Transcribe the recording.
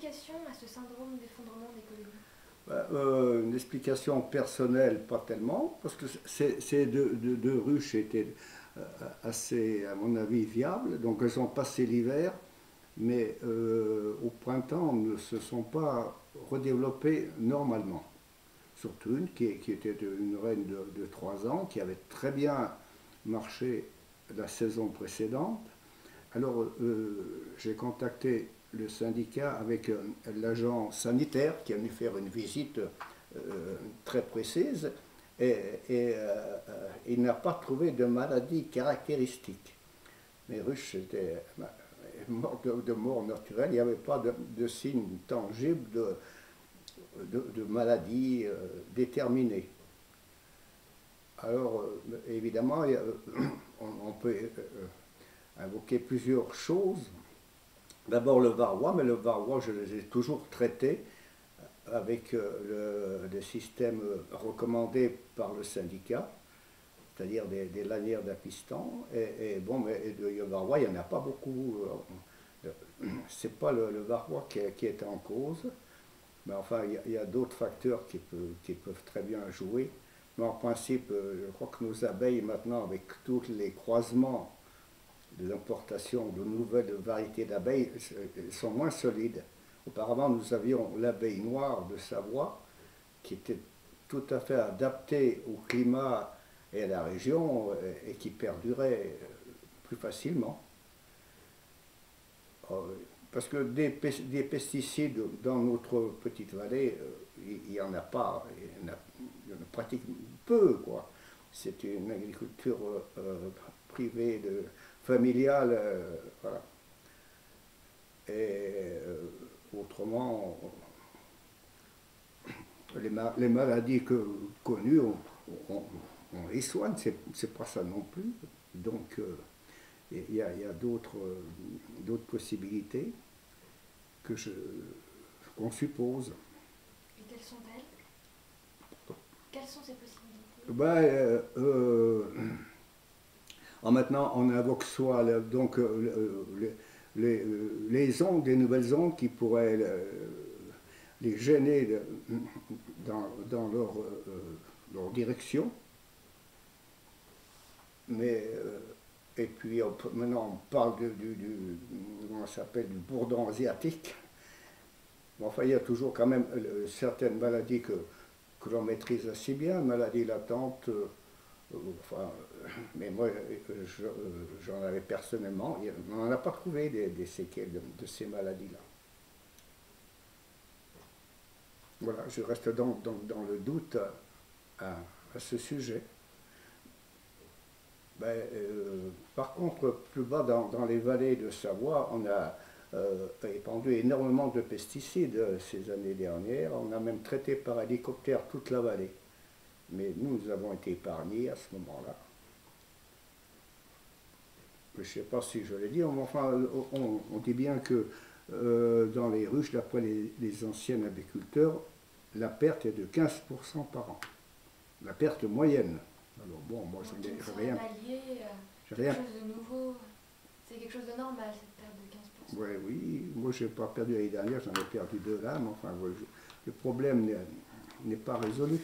explication à ce syndrome d'effondrement des colonies? Une explication personnelle, pas tellement, parce que ces deux ruches étaient assez, à mon avis, viables, donc elles ont passé l'hiver, mais au printemps ne se sont pas redéveloppées normalement. Surtout une qui était une reine de 3 ans, qui avait très bien marché la saison précédente. Alors j'ai contacté le syndicat avec l'agent sanitaire qui est venu faire une visite très précise et il n'a pas trouvé de maladie caractéristique. Les ruches étaient mortes de mort naturelle, il n'y avait pas de signe tangible de maladie déterminée. Alors évidemment, on peut invoquer plusieurs choses. D'abord le varroa, mais le varroa, je les ai toujours traités avec le système recommandé par le syndicat, c'est-à-dire des lanières d'apiston. Et bon, mais le varroa, il n'y en a pas beaucoup. C'est pas le varroa qui est en cause, mais enfin, il y a d'autres facteurs qui peuvent très bien jouer. Mais en principe, je crois que nos abeilles, maintenant, avec tous les croisements de l'importation de nouvelles variétés d'abeilles, sont moins solides. Auparavant, nous avions l'abeille noire de Savoie, qui était tout à fait adaptée au climat et à la région, et qui perdurait plus facilement. Parce que des pesticides dans notre petite vallée, il n'y en a pas, il y en a pratiquement peu, quoi. C'est une agriculture privée, familiale, voilà. Et autrement, les maladies connues, on les soigne, c'est pas ça non plus. Donc, il y a d'autres possibilités qu'on suppose. Et quelles sont-elles? Quelles sont ces possibilités? Maintenant, on invoque soit donc, les ondes, des nouvelles ondes qui pourraient les gêner dans leur direction. Mais et puis maintenant on parle comment ça s'appelle, du bourdon asiatique. Enfin, il y a toujours quand même certaines maladies que l'on maîtrise assez bien, maladies latentes. Enfin, mais moi j'en avais personnellement, on n'en a pas trouvé des séquelles de ces maladies-là. Voilà, je reste donc dans le doute à ce sujet. Par contre, plus bas dans les vallées de Savoie, on a épandu énormément de pesticides ces années dernières. On a même traité par hélicoptère toute la vallée. Mais nous avons été épargnés à ce moment-là. Je ne sais pas si je l'ai dit, mais enfin, on dit bien que dans les ruches, d'après les anciens agriculteurs, la perte est de 15% par an. La perte moyenne. Alors bon, moi je n'ai rien. Quelque chose de nouveau, c'est quelque chose de normal cette perte de 15%. Ouais, oui, moi je n'ai pas perdu l'année dernière, j'en ai perdu 2 là, mais enfin, le problème n'est pas résolu.